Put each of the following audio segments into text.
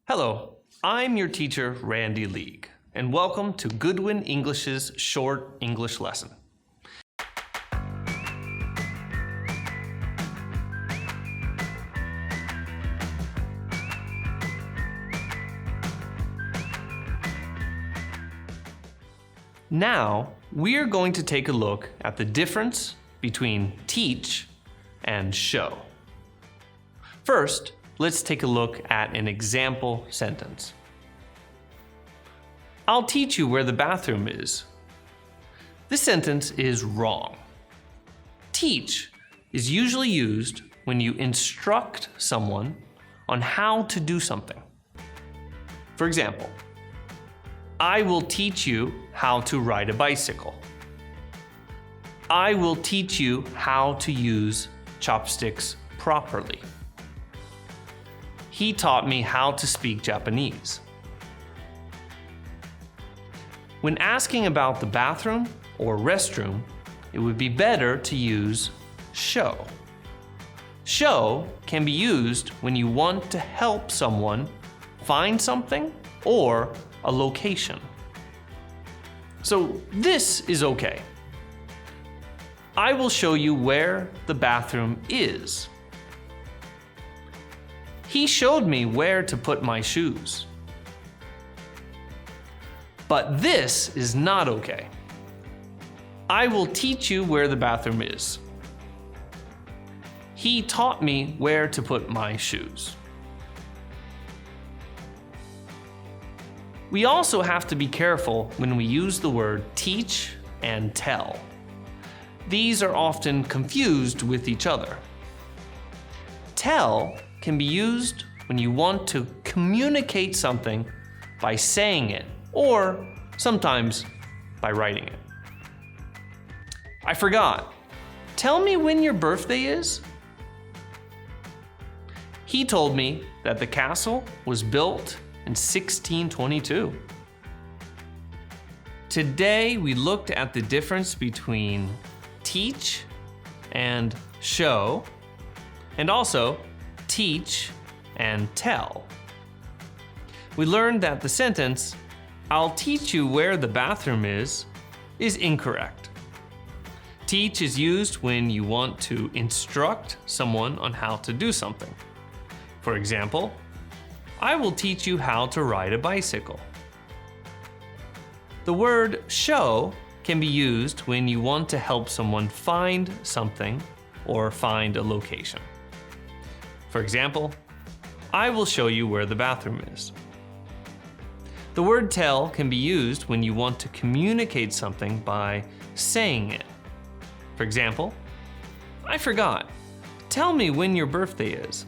Hello, I'm your teacher, Randy League, and welcome to Goodwin English's short English lesson. Now, we are going to take a look at the difference between teach and show. First, let's take a look at an example sentence. I'll teach you where the bathroom is. This sentence is wrong. Teach is usually used when you instruct someone on how to do something. For example, I will teach you how to ride a bicycle. I will teach you how to use chopsticks properly. He taught me how to speak Japanese. When asking about the bathroom or restroom, it would be better to use show. Show can be used when you want to help someone find something or a location. So this is okay. I will show you where the bathroom is. He showed me where to put my shoes. But this is not okay. I will teach you where the bathroom is. He taught me where to put my shoes. We also have to be careful when we use the word teach and tell. These are often confused with each other. Tell can be used when you want to communicate something by saying it, or sometimes by writing it. I forgot. Tell me when your birthday is? He told me that the castle was built in 1622. Today we looked at the difference between teach and show, and also teach and tell. We learned that the sentence, I'll teach you where the bathroom is incorrect. Teach is used when you want to instruct someone on how to do something. For example, I will teach you how to ride a bicycle. The word show can be used when you want to help someone find something or find a location. For example, I will show you where the bathroom is. The word tell can be used when you want to communicate something by saying it. For example, I forgot. Tell me when your birthday is.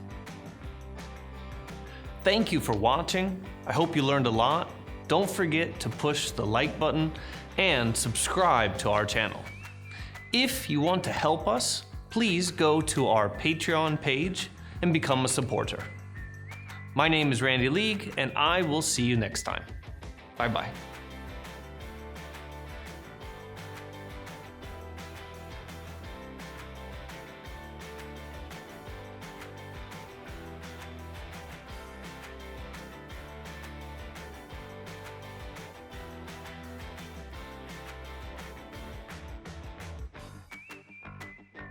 Thank you for watching. I hope you learned a lot. Don't forget to push the like button and subscribe to our channel. If you want to help us, please go to our Patreon page and become a supporter. My name is Randy League, and I will see you next time. Bye-bye.